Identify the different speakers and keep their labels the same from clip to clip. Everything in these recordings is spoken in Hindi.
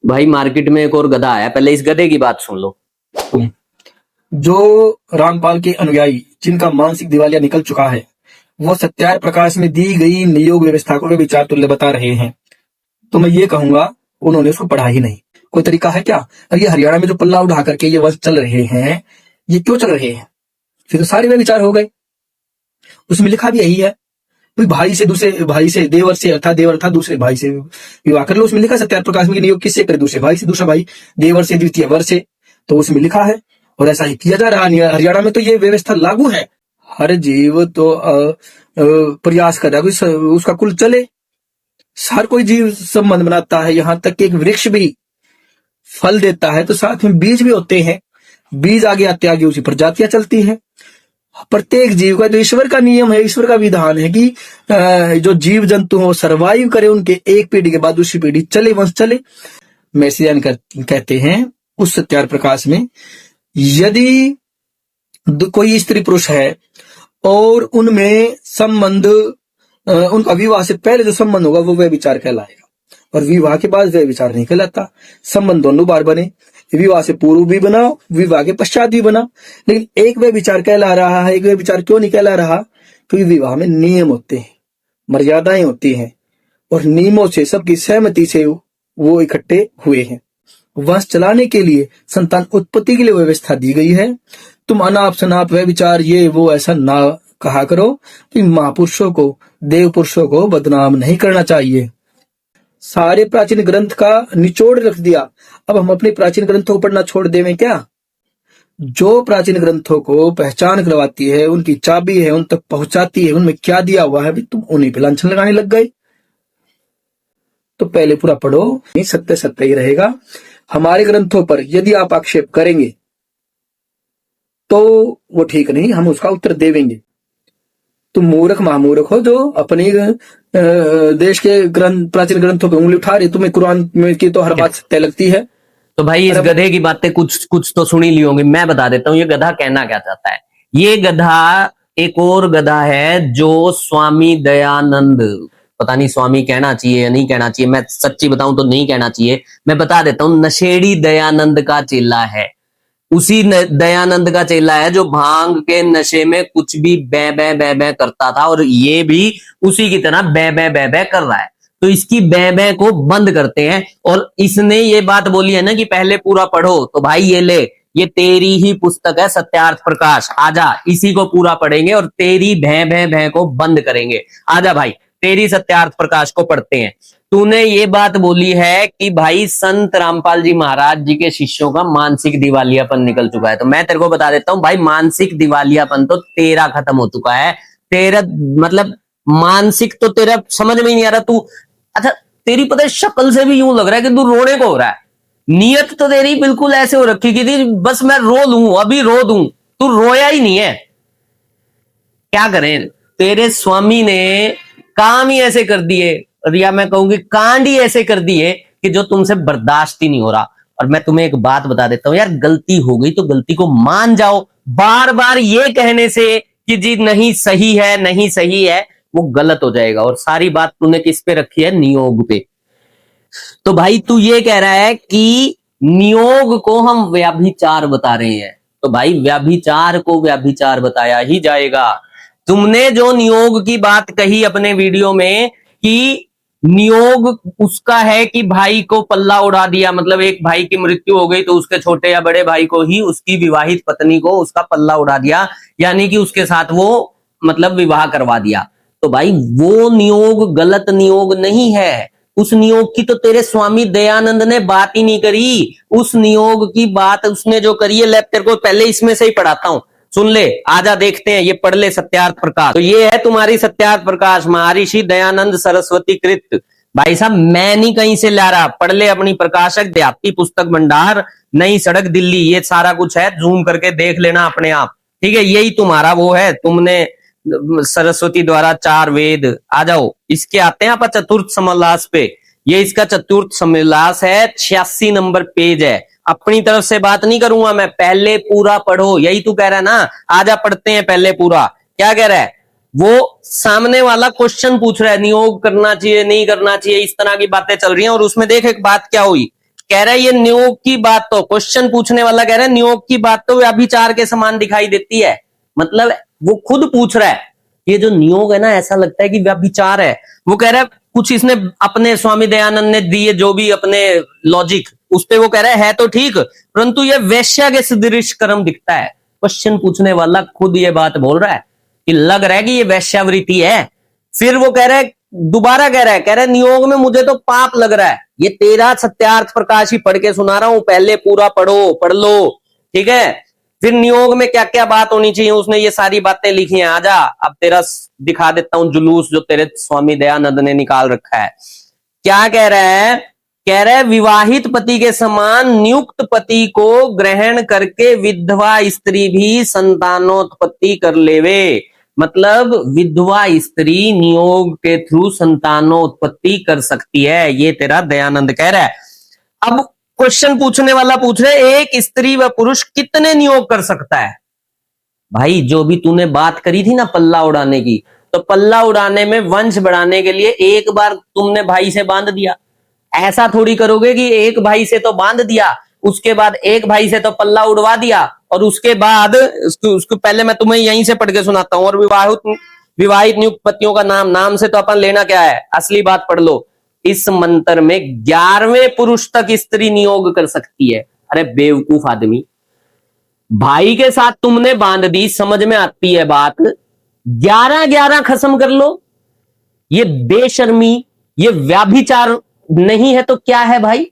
Speaker 1: भाई मार्केट में एक और गधा आया, पहले इस गधे की बात सुन लो।
Speaker 2: जो रामपाल के अनुयायी जिनका मानसिक दिवालिया निकल चुका है, वो सत्यार प्रकाश में दी गई नियोग व्यवस्था को विचार तुल्य बता रहे हैं। तो मैं ये कहूंगा उन्होंने उसको पढ़ा ही नहीं। कोई तरीका है क्या? और ये हरियाणा में जो पल्ला उठा करके ये वंश चल रहे हैं, ये क्यों चल रहे हैं? फिर तो सारे वे विचार हो गए। उसमें लिखा भी यही है, कोई भाई से दूसरे भाई से, देवर से अर्थात देवर था दूसरे भाई से विवाह कर लो। उसमें लिखा सत्यार प्रकाश में नियोग किससे करे? दूसरे भाई से, दूसरा भाई देवर से, द्वितीय वर से। तो उसमें लिखा है और ऐसा ही किया जा रहा है। हरियाणा में तो ये व्यवस्था लागू है। हर जीव तो प्रयास कर रहा है कि उसका कुल चले। हर कोई जीव संबंध बनाता है, यहां तक कि एक वृक्ष भी फल देता है तो साथ में बीज भी होते हैं। बीज आगे आते आगे उसी प्रजातियां चलती हैं। प्रत्येक जीव का, तो ईश्वर का नियम है, ईश्वर का विधान है कि जो जीव जंतु हो सर्वाइव करे, उनके एक पीढ़ी के बाद दूसरी पीढ़ी चले, वंश चले। मैसियान कहते हैं उस सत्यार प्रकाश में, यदि कोई स्त्री पुरुष है और उनमें संबंध, उनका विवाह से पहले जो संबंध होगा वो व्यभिचार कहलाएगा, और विवाह के बाद व्यभिचार नहीं कहलाता। संबंध दोनों बार बने, विवाह से पूर्व भी बना, विवाह के पश्चात भी बना, लेकिन एक व्यभिचार कहला रहा है। एक व्यभिचार क्यों नहीं कहला रहा? क्योंकि विवाह में नियम होते हैं, मर्यादाएं होती हैं, और नियमों से सबकी सहमति से वो इकट्ठे हुए हैं। वंश चलाने के लिए, संतान उत्पत्ति के लिए व्यवस्था दी गई है। तुम अनाप शनाप व्यभिचार ये वो ऐसा ना कहा करो कि महापुरुषों को, देव पुरुषों को बदनाम नहीं करना चाहिए। सारे प्राचीन ग्रंथ का निचोड़ रख दिया। अब हम अपने प्राचीन ग्रंथों को पढ़ना छोड़ देवें क्या? जो प्राचीन ग्रंथों को पहचान करवाती है, उनकी चाबी है, उन तक पहुंचाती है, उनमें क्या दिया हुआ है, तुम उन्हीं पे लांछन लगाने लग गए। तो पहले पूरा पढ़ो, सत्य सत्य ही रहेगा। हमारे ग्रंथों पर यदि आप आक्षेप करेंगे तो वो ठीक नहीं, हम उसका उत्तर देवेंगे। तुम मूर्ख महामूर्ख हो जो अपने देश के प्राचीन ग्रंथों पे उंगली उठा रहे। तुम्हें कुरान में की तो हर बात सत्य लगती है।
Speaker 1: तो भाई इस गधे की बातें कुछ तो सुनी ली होंगी। मैं बता देता हूँ ये गधा कहना क्या चाहता है। ये गधा एक और गधा है जो स्वामी दयानंद, पता नहीं स्वामी कहना चाहिए या नहीं कहना चाहिए, मैं सच्ची बताऊं तो नहीं कहना चाहिए। मैं बता देता हूं, नशेड़ी दयानंद का चेला है। उसी दयानंद का चेला है जो भांग के नशे में कुछ भी बै बै बै बै करता था, और ये भी उसी की तरह बै बै बै बै कर रहा है। तो इसकी बै बै को बंद करते हैं। और इसने ये बात बोली है ना कि पहले पूरा पढ़ो, तो भाई ये ले, ये तेरी ही पुस्तक है सत्यार्थ प्रकाश, आजा इसी को पूरा पढ़ेंगे और तेरी भै भै भै को बंद करेंगे। आजा भाई तेरी सत्यार्थ प्रकाश को पढ़ते हैं। तूने ये बात बोली है कि भाई संत रामपाल जी महाराज जी के शिष्यों का मानसिक दिवालियापन निकल चुका है। तो मैं तेरे को बता देता हूं भाई, मानसिक दिवालियापन तो तेरा खत्म हो चुका है। तेरा मतलब मानसिक तो तेरा समझ में ही नहीं आ रहा। तू अच्छा, तेरी पता है शक्ल से भी यूं लग रहा है कि तू रोने को हो रहा है। नीयत तो तेरी बिल्कुल ऐसे हो रखी कि थी बस मैं रो लूं, अभी रो दूं। तू रोया ही नहीं है। क्या करें, तेरे स्वामी ने काम ही ऐसे कर दिए, या मैं कहूंगी कांड ही ऐसे कर दिए कि जो तुमसे बर्दाश्त ही नहीं हो रहा। और मैं तुम्हें एक बात बता देता हूं यार, गलती हो गई तो गलती को मान जाओ। बार बार ये कहने से कि जी नहीं सही है, नहीं सही है, वो गलत हो जाएगा। और सारी बात तूने किस पे रखी है? नियोग पे। तो भाई तू ये कह रहा है कि नियोग को हम व्याभिचार बता रहे हैं, तो भाई व्याभिचार को व्याभिचार बताया ही जाएगा। तुमने जो नियोग की बात कही अपने वीडियो में कि नियोग उसका है कि भाई को पल्ला उड़ा दिया, मतलब एक भाई की मृत्यु हो गई तो उसके छोटे या बड़े भाई को ही उसकी विवाहित पत्नी को उसका पल्ला उड़ा दिया, यानी कि उसके साथ वो मतलब विवाह करवा दिया। तो भाई वो नियोग गलत नियोग नहीं है। उस नियोग की तो तेरे स्वामी दयानंद ने बात ही नहीं करी। उस नियोग की बात उसने जो करी है, तेरे को पहले इसमें से ही पढ़ाता हूं, सुन ले, आजा देखते हैं, ये पढ़ ले सत्यार्थ प्रकाश। तो ये है तुम्हारी सत्यार्थ प्रकाश, महर्षि दयानंद सरस्वती कृत। भाई साहब मैं नहीं कहीं से ला रहा, पढ़ ले अपनी प्रकाशक देहाती पुस्तक भंडार, नई सड़क दिल्ली, ये सारा कुछ है, जूम करके देख लेना अपने आप, ठीक है। यही तुम्हारा वो है, तुमने सरस्वती द्वारा 4 वेद। आ जाओ, इसके आते हैं आप चतुर्थ समालास पे। ये इसका चतुर्थ समालास है, 86 नंबर पेज है। अपनी तरफ से बात नहीं करूंगा मैं, पहले पूरा पढ़ो। यही तू कह रहा है ना, आजा पढ़ते हैं पहले पूरा। क्या कह रहा है वो? सामने वाला क्वेश्चन पूछ रहा है नियोग करना चाहिए नहीं करना चाहिए, इस तरह की बातें चल रही हैं। और उसमें देख एक बात क्या हुई, कह रहा है ये नियोग की बात तो, क्वेश्चन पूछने वाला कह रहा है नियोग की बात तो व्यभिचार के समान दिखाई देती है। मतलब वो खुद पूछ रहा है, ये जो नियोग है ना ऐसा लगता है कि व्यभिचार है। वो कह रहा है कुछ इसने अपने स्वामी दयानंद ने दिए जो भी अपने लॉजिक, उस पे वो कह रहा है तो ठीक, परंतु ये वैश्या के सदृश कर्म दिखता है। क्वेश्चन पूछने वाला खुद ये बात बोल रहा है कि लग रहा है कि ये वैश्यावृत्ति है। फिर वो कह रहा है, दोबारा कह रहा है नियोग में मुझे तो पाप लग रहा है। ये तेरा सत्यार्थ प्रकाश ही पढ़ के सुना रहा हूं, पहले पूरा पढ़ लो, ठीक है। फिर नियोग में क्या क्या बात होनी चाहिए उसने ये सारी बातें लिखी हैं। आजा अब तेरा दिखा देता हूं जुलूस जो तेरे स्वामी दयानंद ने निकाल रखा है। क्या कह रहा है? कह रहा है विवाहित पति के समान नियुक्त पति को ग्रहण करके विधवा स्त्री भी संतानोत्पत्ति कर लेवे। मतलब विधवा स्त्री नियोग के थ्रू संतानोत्पत्ति कर सकती है, ये तेरा दयानंद कह रहा है। अब क्वेश्चन पूछने वाला पूछ रहे एक स्त्री व पुरुष कितने नियोग कर सकता है? भाई जो भी तूने बात करी थी ना पल्ला उड़ाने की, तो पल्ला उड़ाने में वंश बढ़ाने के लिए एक बार तुमने भाई से बांध दिया, ऐसा थोड़ी करोगे कि एक भाई से तो बांध दिया, उसके बाद एक भाई से तो पल्ला उड़वा दिया, और उसके बाद उसको पहले मैं तुम्हें यहीं से पढ़ के सुनाता हूं। और विवाहित नियुक्त पतियों का नाम से तो अपन लेना क्या है, असली बात पढ़ लो। इस मंत्र में 11वें पुरुष तक स्त्री नियोग कर सकती है। अरे बेवकूफ आदमी, भाई के साथ तुमने बांध दी, समझ में आती है बात, 11 खत्म कर लो। ये बेशर्मी, ये व्याभिचार नहीं है तो क्या है भाई?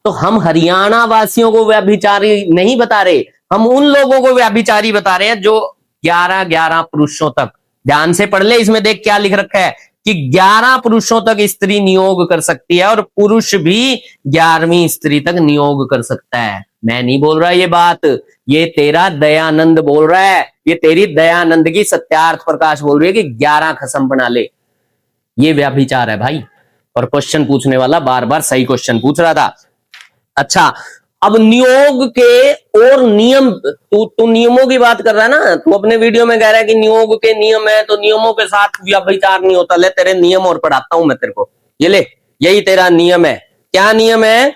Speaker 1: तो हम हरियाणा वासियों को व्याभिचारी नहीं बता रहे, हम उन लोगों को व्याभिचारी बता रहे हैं जो 11 पुरुषों तक। ध्यान से पढ़ ले, इसमें देख क्या लिख रखा है कि 11 पुरुषों तक स्त्री नियोग कर सकती है और पुरुष भी 11वीं स्त्री तक नियोग कर सकता है। मैं नहीं बोल रहा ये बात, ये तेरा दयानंद बोल रहा है, ये तेरी दयानंद की सत्यार्थ प्रकाश बोल रही है कि 11 खसम बना ले। ये व्याभिचार है भाई। और क्वेश्चन पूछने वाला बार बार सही क्वेश्चन पूछ रहा था। अच्छा, अब नियोग के और नियम, तू नियमों की बात कर रहा है ना, तू अपने वीडियो में कह रहा है कि नियोग के नियम है तो नियमों के साथ व्याभिचार नहीं होता। ले तेरे नियम और पढ़ाता हूं मैं तेरे को, ये ले, यही तेरा नियम है। क्या नियम है?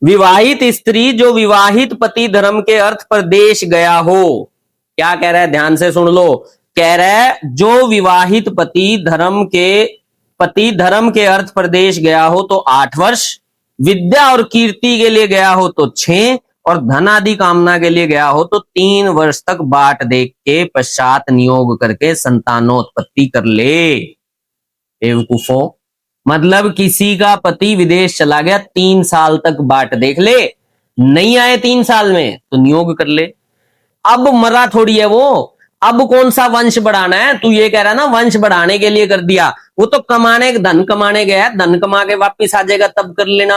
Speaker 1: विवाहित स्त्री जो विवाहित पति धर्म के अर्थ प्रदेश गया हो। क्या कह रहा है, ध्यान से सुन लो। कह रहा है जो विवाहित पति धर्म के अर्थ प्रदेश गया हो तो 8 वर्ष, विद्या और कीर्ति के लिए गया हो तो 6, और धन आदि कामना के लिए गया हो तो 3 वर्ष तक बाट देख के पश्चात नियोग करके संतानोत्पत्ति कर ले। बेवकूफों, मतलब किसी का पति विदेश चला गया, 3 साल तक बाट देख ले, नहीं आए 3 साल में तो नियोग कर ले। अब मरा थोड़ी है वो, अब कौन सा वंश बढ़ाना है? तू ये कह रहा ना वंश बढ़ाने के लिए कर दिया, वो तो धन कमाने गया, धन कमा के वापिस आ जाएगा तब कर लेना।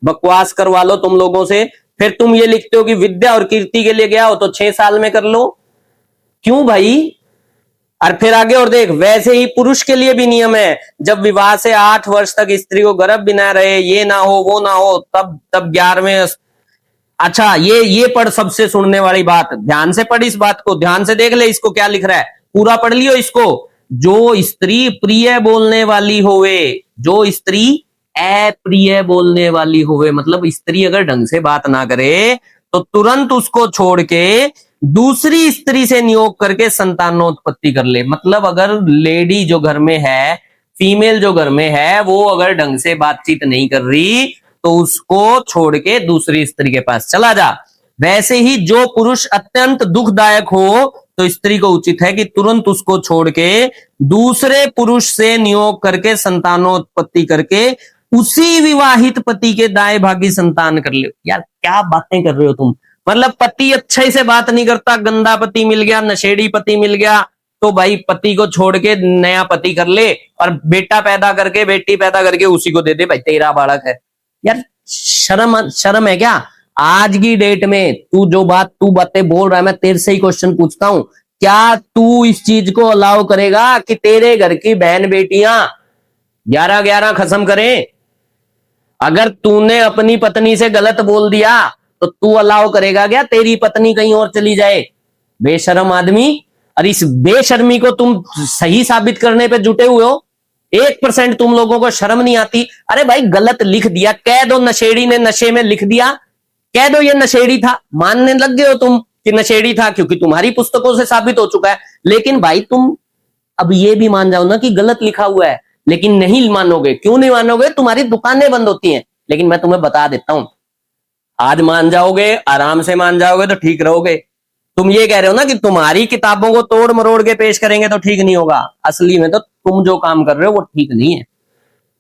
Speaker 1: बकवास करवा लो तुम लोगों से। फिर तुम ये लिखते हो कि विद्या और कीर्ति के लिए गया हो तो 6 साल में कर लो। क्यों भाई? और फिर आगे और देख, वैसे ही पुरुष के लिए भी नियम है, जब विवाह से 8 वर्ष तक स्त्री को गर्भ भी ना रहे, ये ना हो वो ना हो, तब 11वें। अच्छा, ये पढ़, सबसे सुनने वाली बात, ध्यान से पढ़, इस बात को ध्यान से देख ले, इसको क्या लिख रहा है, पूरा पढ़ लियो इसको। जो स्त्री प्रिय बोलने वाली होवे, जो स्त्री अप्रिय बोलने वाली होवे, मतलब स्त्री अगर ढंग से बात ना करे तो तुरंत उसको छोड़ के दूसरी स्त्री से नियोग करके संतानोत्पत्ति कर ले। मतलब अगर लेडी जो घर में है, फीमेल जो घर में है, वो अगर ढंग से बातचीत नहीं कर रही तो उसको छोड़ के दूसरी स्त्री के पास चला जा। वैसे ही जो पुरुष अत्यंत दुखदायक हो तो स्त्री को उचित है कि तुरंत उसको छोड़ के दूसरे पुरुष से नियोग करके संतानोत्पत्ति करके उसी विवाहित पति के दाएं भागी संतान कर ले। यार क्या बातें कर रहे हो तुम? मतलब पति अच्छे से बात नहीं करता, गंदा पति मिल गया, नशेड़ी पति मिल गया, तो भाई पति को छोड़ के नया पति कर ले और बेटा पैदा करके बेटी पैदा करके उसी को दे दे, भाई तेरा बालक है। यार शर्म है क्या? आज की डेट में तू बातें बोल रहा है, मैं तेरे से ही क्वेश्चन पूछता हूं, क्या तू इस चीज को अलाउ करेगा कि तेरे घर की बहन बेटियां 11 खत्म करें? अगर तूने अपनी पत्नी से गलत बोल दिया तो तू अलाउ करेगा क्या तेरी पत्नी कहीं और चली जाए? बेशर्म आदमी। और इस बेशर्मी को तुम सही साबित करने पे जुटे हुए हो। 1% तुम लोगों को शर्म नहीं आती? अरे भाई गलत लिख दिया, कह दो नशेड़ी ने नशे में लिख दिया, कह दो ये नशेड़ी था, मानने लग गए हो तुम कि नशेड़ी था, क्योंकि तुम्हारी पुस्तकों से साबित हो चुका है। लेकिन भाई तुम अब ये भी मान जाओ ना कि गलत लिखा हुआ है, लेकिन नहीं मानोगे। क्यों नहीं मानोगे? तुम्हारी दुकानें बंद होती हैं। लेकिन मैं तुम्हें बता देता हूं, आज मान जाओगे, आराम से मान जाओगे तो ठीक रहोगे। तुम ये कह रहे हो ना कि तुम्हारी किताबों को तोड़ मरोड़ के पेश करेंगे तो ठीक नहीं होगा। असली में तो तुम जो काम कर रहे हो वो ठीक नहीं है।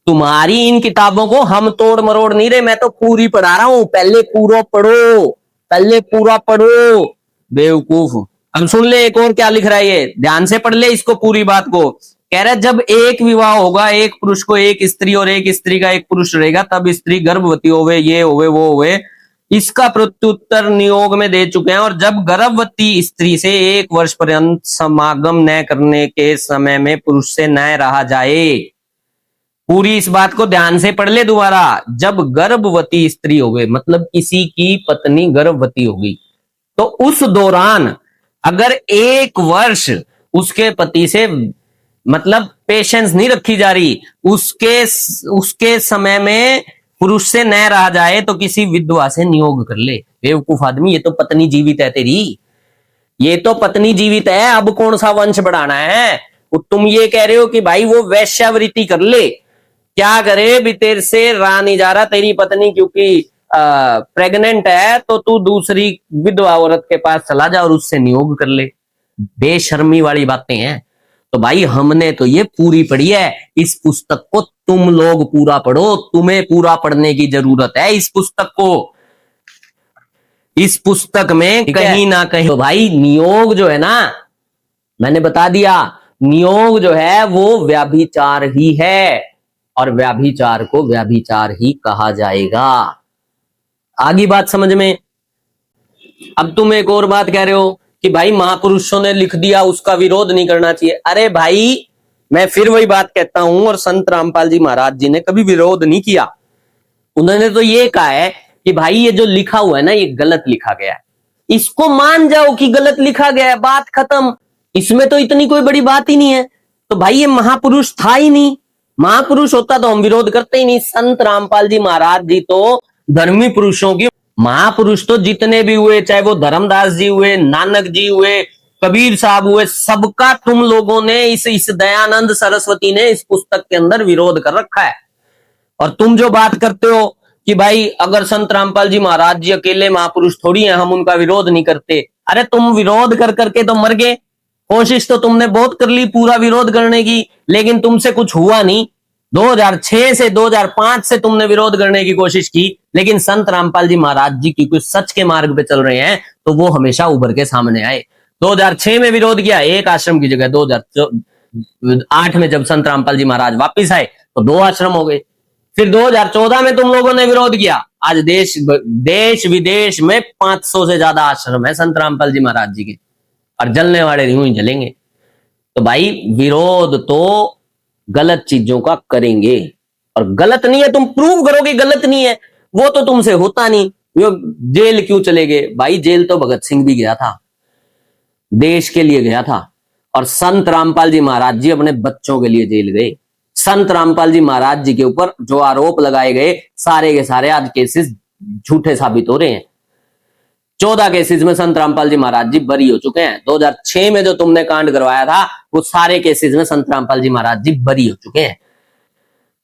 Speaker 1: तुम्हारी इन किताबों को हम तोड़ मरोड़ नहीं रहे, मैं तो पूरी पढ़ा रहा हूं। पहले पूरा पढ़ो, पहले पूरा पढ़ो बेवकूफ। अब सुन ले एक और क्या लिख रहा है, ये ध्यान से पढ़ ले इसको, पूरी बात को। कह रहा है जब एक विवाह होगा, एक पुरुष को एक स्त्री और एक स्त्री का एक पुरुष रहेगा, तब स्त्री गर्भवती होवे, ये होवे वो होवे। इसका प्रत्युत्तर नियोग में दे चुके हैं। और जब गर्भवती स्त्री से 1 वर्ष पर्यंत समागम न करने के समय में पुरुष से न रहा जाए। पूरी इस बात को ध्यान से पढ़ ले दोबारा। जब गर्भवती स्त्री होवे, मतलब किसी की पत्नी गर्भवती होगी, तो उस दौरान अगर 1 वर्ष उसके पति से मतलब पेशेंस नहीं रखी जा रही, उसके समय में पुरुष से न रहा जाए, तो किसी विधवा से नियोग कर ले। बेवकूफ आदमी, ये तो पत्नी जीवित है तेरी, ये तो पत्नी जीवित है, अब कौन सा वंश बढ़ाना है? तुम ये कह रहे हो कि भाई वो वैश्यावृत्ति कर ले। क्या करे भी, तेरे से रहा नहीं जा रहा, तेरी पत्नी क्योंकि प्रेग्नेंट है, तो तू दूसरी विधवा औरत के पास चला जा और उससे नियोग कर ले। बेशर्मी वाली बातें हैं। तो भाई हमने तो ये पूरी पढ़ी है। इस पुस्तक को तुम लोग पूरा पढ़ो, तुम्हें पूरा पढ़ने की जरूरत है इस पुस्तक को। इस पुस्तक में कहीं ना कहीं तो भाई नियोग जो है ना, मैंने बता दिया, नियोग जो है वो व्याभिचार ही है, और व्याभिचार को व्याभिचार ही कहा जाएगा। आगे बात समझ में? अब तुम एक और बात कह रहे हो कि भाई महापुरुषों ने लिख दिया, उसका विरोध नहीं करना चाहिए। अरे भाई मैं फिर वही बात कहता हूं, और संत रामपाल जी महाराज जी ने कभी विरोध नहीं किया। उन्होंने तो ये कहा है कि भाई ये जो लिखा हुआ है ना, ये गलत लिखा गया है, इसको मान जाओ कि गलत लिखा गया है, बात खत्म। इसमें तो इतनी कोई बड़ी बात ही नहीं है। तो भाई ये महापुरुष था ही नहीं, महापुरुष होता तो हम विरोध करते ही नहीं। संत रामपाल जी महाराज जी तो धर्मी पुरुषों की, महापुरुष तो जितने भी हुए, चाहे वो धर्मदास जी हुए, नानक जी हुए, कबीर साहब हुए, सबका तुम लोगों ने, इस दयानंद सरस्वती ने इस पुस्तक के अंदर विरोध कर रखा है। और तुम जो बात करते हो कि भाई अगर संत रामपाल जी महाराज जी अकेले महापुरुष थोड़ी हैं, हम उनका विरोध नहीं करते। अरे तुम विरोध कर करके तो मर गए। कोशिश तो तुमने बहुत कर ली पूरा विरोध करने की, लेकिन तुमसे कुछ हुआ नहीं। 2006 से 2005 से तुमने विरोध करने की कोशिश की, लेकिन संत रामपाल जी महाराज जी की कुछ सच के मार्ग पे चल रहे हैं तो वो हमेशा उभर के सामने आए। 2006 में विरोध किया एक आश्रम की जगह, 2008 में जब संत रामपाल जी महाराज वापिस आए तो 2 आश्रम हो गए। फिर 2014 में तुम लोगों ने विरोध किया। आज देश विदेश में 500 से ज्यादा आश्रम है संत रामपाल जी महाराज जी के, और जलने वाले यूं ही जलेंगे। तो भाई विरोध तो गलत चीजों का करेंगे, और गलत नहीं है तुम प्रूव करो कि गलत नहीं है, वो तो तुमसे होता नहीं। जेल क्यों चले गए? भाई जेल तो भगत सिंह भी गया था, देश के लिए गया था। और संत रामपाल जी महाराज जी अपने बच्चों के लिए जेल गए। संत रामपाल जी महाराज जी के ऊपर जो आरोप लगाए गए सारे के सारे आज केसेस झूठे साबित हो रहे हैं। 14 केसेस में संत रामपाल जी महाराज जी बरी हो चुके हैं। 2006 में जो तुमने कांड करवाया था वो सारे केसेस में संत रामपाल जी महाराज जी बरी हो चुके हैं।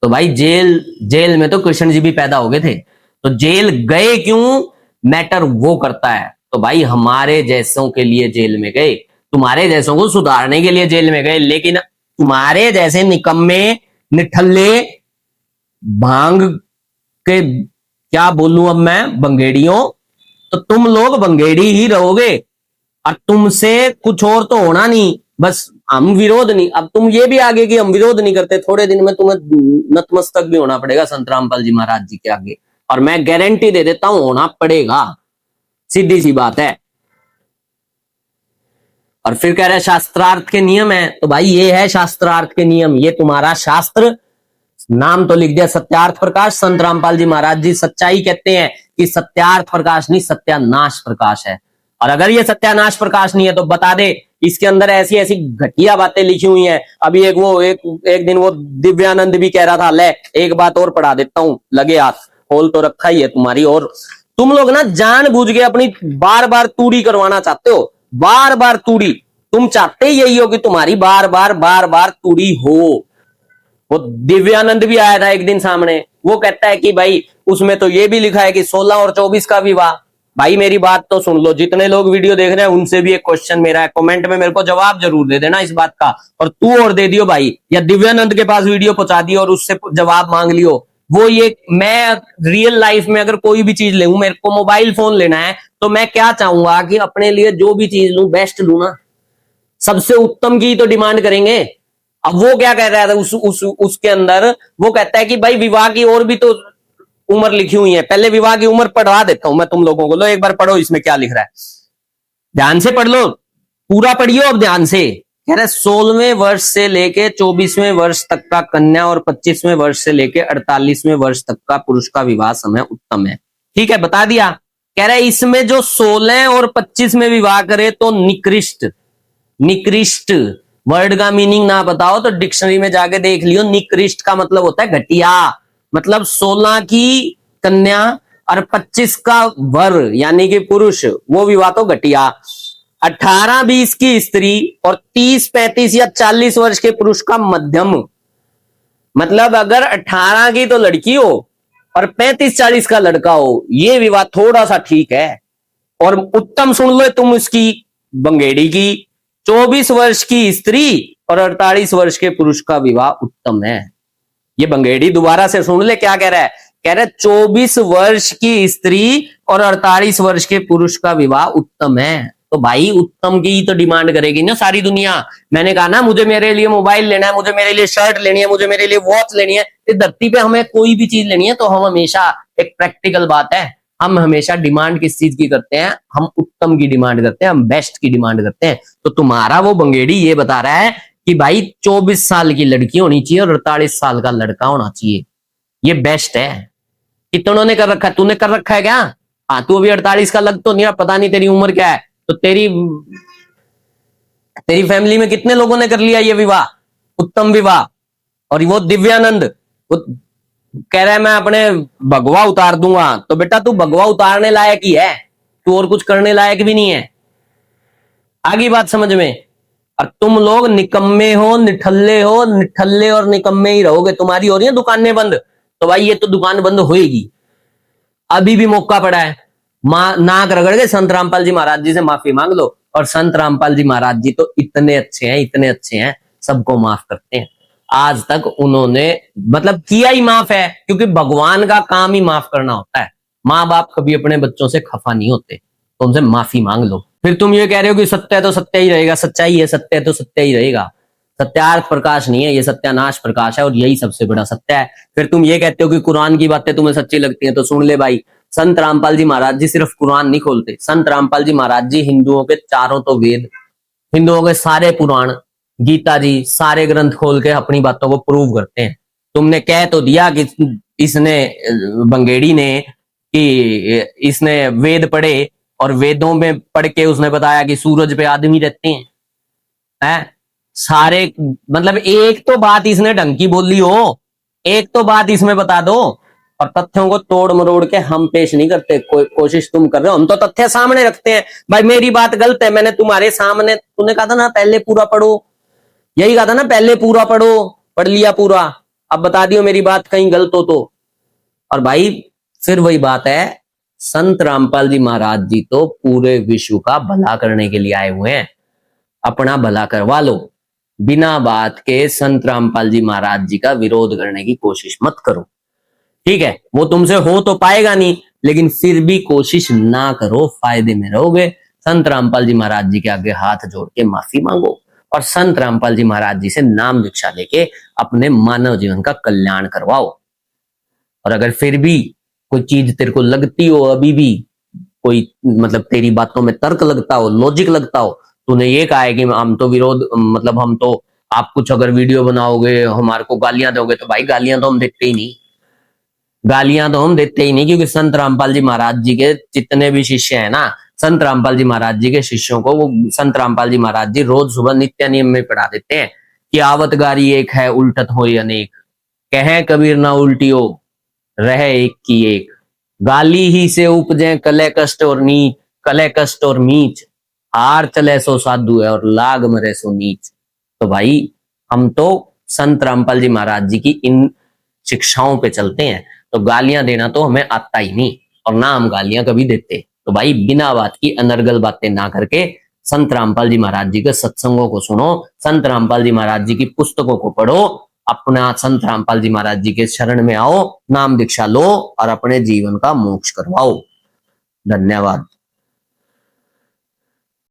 Speaker 1: तो भाई जेल में तो कृष्ण जी भी पैदा हो गए थे, तो जेल गए क्यों मैटर वो करता है। तो भाई हमारे जैसों के लिए जेल में गए, तुम्हारे जैसों को सुधारने के लिए जेल में गए, लेकिन तुम्हारे जैसे निकम्मे निठल्ले भांग के, क्या बोलूं अब मैं, बंगेड़ियों, तो तुम लोग बंगेड़ी ही रहोगे, और तुमसे कुछ और तो होना नहीं। बस हम विरोध नहीं, अब तुम ये भी आगे कि हम विरोध नहीं करते, थोड़े दिन में तुम्हें नतमस्तक भी होना पड़ेगा संत रामपाल जी महाराज जी के आगे, और मैं गारंटी दे देता हूं होना पड़ेगा, सीधी सी बात है। और फिर कह रहे शास्त्रार्थ के नियम है, तो भाई ये है शास्त्रार्थ के नियम, ये तुम्हारा शास्त्र, नाम तो लिख दिया सत्यार्थ प्रकाश। संत रामपाल जी महाराज जी सच्चाई कहते हैं कि सत्यार्थ प्रकाश नहीं, सत्यानाश प्रकाश है। और अगर ये सत्यानाश प्रकाश नहीं है तो बता दे, इसके अंदर ऐसी ऐसी घटिया बातें लिखी हुई हैं। अभी एक दिन वो दिव्यानंद भी कह रहा था, ले एक बात और पढ़ा देता हूं, लगे हाथ, खोल तो रखा ही है तुम्हारी। और तुम लोग ना जानबूझ के अपनी बार बार तूड़ी करवाना चाहते हो, बार बार तूड़ी। तुम चाहते यही हो कि तुम्हारी बार बार तूड़ी हो। वो दिव्यानंद भी आया था एक दिन सामने, वो कहता है कि भाई उसमें तो ये भी लिखा है कि 16 और 24 का विवाह। भाई मेरी बात तो सुन लो, जितने लोग वीडियो देख रहे हैं उनसे भी एक क्वेश्चन मेरा है, कमेंट में मेरे को जवाब जरूर दे देना इस बात का। और तू और दे दियो भाई, या दिव्यानंद के पास वीडियो पहुंचा दियो और उससे जवाब मांग लियो। वो ये, मैं रियल लाइफ में अगर कोई भी चीज ले, मेरे को मोबाइल फोन लेना है तो मैं क्या चाहूंगा कि अपने लिए जो भी चीज लूं बेस्ट लूं ना, सबसे उत्तम की तो डिमांड करेंगे। अब वो क्या कह रहा था उसके अंदर, वो कहता है कि भाई विवाह की और भी तो उम्र लिखी हुई है। पहले विवाह की उम्र पढ़वा देता हूं मैं तुम लोगों को, लो एक बार पढ़ो इसमें क्या लिख रहा है, ध्यान से पढ़ लो, पूरा पढ़ियो अब ध्यान से। कह रहा है 16वें वर्ष से लेके 24वें वर्ष तक का कन्या और 25वें वर्ष से लेके 48वें वर्ष तक का पुरुष का विवाह समय उत्तम है। ठीक है, बता दिया। कह रहा है इसमें जो 16 और 25 में विवाह करे तो निकृष्ट, निकृष्ट वर्ड का मीनिंग ना बताओ तो डिक्शनरी में जाके देख लियो। निकृष्ट का मतलब होता है घटिया, मतलब 16 की कन्या और 25 का वर यानी कि पुरुष, वो विवाह तो घटिया। 18-20 की स्त्री और 30-35 या 40 वर्ष के पुरुष का मध्यम, मतलब अगर 18 की तो लड़की हो और 35-40 का लड़का हो, ये विवाह थोड़ा सा ठीक है। और उत्तम सुन लो तुम इसकी, बंगेड़ी की 24 वर्ष की स्त्री और 48 वर्ष के पुरुष का विवाह उत्तम है। ये बंगेड़ी दोबारा से सुन ले क्या कह रहा है। कह रहा है 24 वर्ष की स्त्री और 48 वर्ष के पुरुष का विवाह उत्तम है। तो भाई उत्तम की तो डिमांड करेगी ना सारी दुनिया। मैंने कहा ना, मुझे मेरे लिए मोबाइल लेना है, मुझे मेरे लिए शर्ट लेनी है, मुझे मेरे लिए वॉच लेनी है। इस धरती पे हमें कोई भी चीज लेनी है तो हम हमेशा, एक प्रैक्टिकल बात है, हम हमेशा डिमांड किस चीज की करते हैं, हम उत्तम की डिमांड करते हैं, हम बेस्ट की डिमांड करते हैं। तो तुम्हारा वो बंगेड़ी ये बता रहा है कि भाई 24 साल की लड़की होनी चाहिए और 48 साल का लड़का होना चाहिए, ये बेस्ट है। कितनों ने कर रखा है, तूने कर रखा है क्या? हाँ, तू अभी 48 का लग तो नहीं रहा, पता नहीं तेरी उम्र क्या है। तो तेरी फैमिली में कितने लोगों ने कर लिया ये विवाह, उत्तम विवाह। और वो दिव्यानंद वो कह रहा है मैं अपने भगवा उतार दूंगा, तो बेटा तू भगवा उतारने लायक ही है, तू और कुछ करने लायक भी नहीं है। आगे बात समझ में। और तुम लोग निकम्मे हो, निठल्ले हो, निठल्ले और निकम्मे ही रहोगे। तुम्हारी हो रही है दुकानें बंद, तो भाई ये तो दुकान बंद होएगी। अभी भी मौका पड़ा है, नाक रगड़ के संत रामपाल जी महाराज जी से माफी मांग लो। और संत रामपाल जी महाराज जी तो इतने अच्छे हैं, इतने अच्छे हैं, सबको माफ करते हैं। आज तक उन्होंने मतलब किया ही माफ है, क्योंकि भगवान का काम ही माफ करना होता है। माँ बाप कभी अपने बच्चों से खफा नहीं होते, तो उनसे माफी मांग लो। फिर तुम ये कह रहे हो कि सत्य है तो सत्य ही रहेगा, सच्चाई है, सत्य है तो सत्य ही रहेगा। सत्यार्थ प्रकाश नहीं है, ये सत्यानाश प्रकाश है, और यही सबसे बड़ा सत्य है। फिर तुम ये कहते हो कि कुरान की बातें तुम्हें सच्ची लगती हैं, तो सुन ले भाई, संत रामपाल जी महाराज जी सिर्फ कुरान नहीं खोलते। संत रामपाल जी महाराज जी हिंदुओं के चारों तो वेद, हिंदुओं के सारे पुराण, गीता जी, सारे ग्रंथ खोल के अपनी बातों को प्रूव करते हैं। तुमने कह तो दिया कि इसने, बंगेड़ी ने, कि इसने वेद पढ़े और वेदों में पढ़ के उसने बताया कि सूरज पे आदमी रहते हैं, है? सारे मतलब एक तो बात इसने ढंग की बोली हो, एक तो बात इसमें बता दो। और तथ्यों को तोड़ मरोड़ के हम पेश नहीं करते, कोशिश तुम कर रहे हो, हम तो तथ्य सामने रखते हैं। भाई मेरी बात गलत है, मैंने तुम्हारे सामने, तूने कहा था ना पहले पूरा पढ़ो, यही कहा था ना पहले पूरा पढ़ो, पढ़ लिया पूरा, अब बता दियो मेरी बात कहीं गलत हो तो। और भाई फिर वही बात है, संत रामपाल जी महाराज जी तो पूरे विश्व का भला करने के लिए आए हुए हैं, अपना भला करवा लो। बिना बात के संत रामपाल जी महाराज जी का विरोध करने की कोशिश मत करो, ठीक है? वो तुमसे हो तो पाएगा नहीं, लेकिन फिर भी कोशिश ना करो, फायदे में रहोगे। संत रामपाल जी महाराज जी के आगे हाथ जोड़ के माफी मांगो और संत रामपाल जी महाराज जी से नाम दीक्षा लेके अपने मानव जीवन का कल्याण करवाओ। और अगर फिर भी कोई चीज तेरे को लगती हो, अभी भी कोई मतलब तेरी बातों में तर्क लगता हो, लॉजिक लगता हो, तूने ये कहा है कि हम तो विरोध, मतलब हम तो, आप कुछ अगर वीडियो बनाओगे हमारे को गालियां दोगे, तो भाई गालियां तो हम देते ही नहीं, गालियां तो हम देते ही नहीं, क्योंकि संत रामपाल जी महाराज जी के जितने भी शिष्य हैं ना, संत रामपाल जी महाराज जी के शिष्यों को वो संत रामपाल जी महाराज जी रोज सुबह नित्य नियम में पढ़ा देते हैं कि आवत गारी एक है उल्टत हो अनेक, कहे कबीर ना उल्टियो रहे एक की एक, गाली ही से उपजे कले कष्ट और नीच, कले कष्ट और नीच, हार चले सो साधु है और लाग मरे सो नीच। तो भाई हम तो संत रामपाल जी महाराज जी की इन शिक्षाओं पे चलते हैं, तो गालियां देना तो हमें आता ही नहीं और ना हम गालियां कभी देते। तो भाई बिना बात की अनर्गल बातें ना करके संत रामपाल जी महाराज जी के सत्संगों को सुनो, संत रामपाल जी महाराज जी की पुस्तकों को पढ़ो, अपना संत रामपाल जी महाराज जी के शरण में आओ, नाम दीक्षा लो और अपने जीवन का मोक्ष करवाओ। धन्यवाद।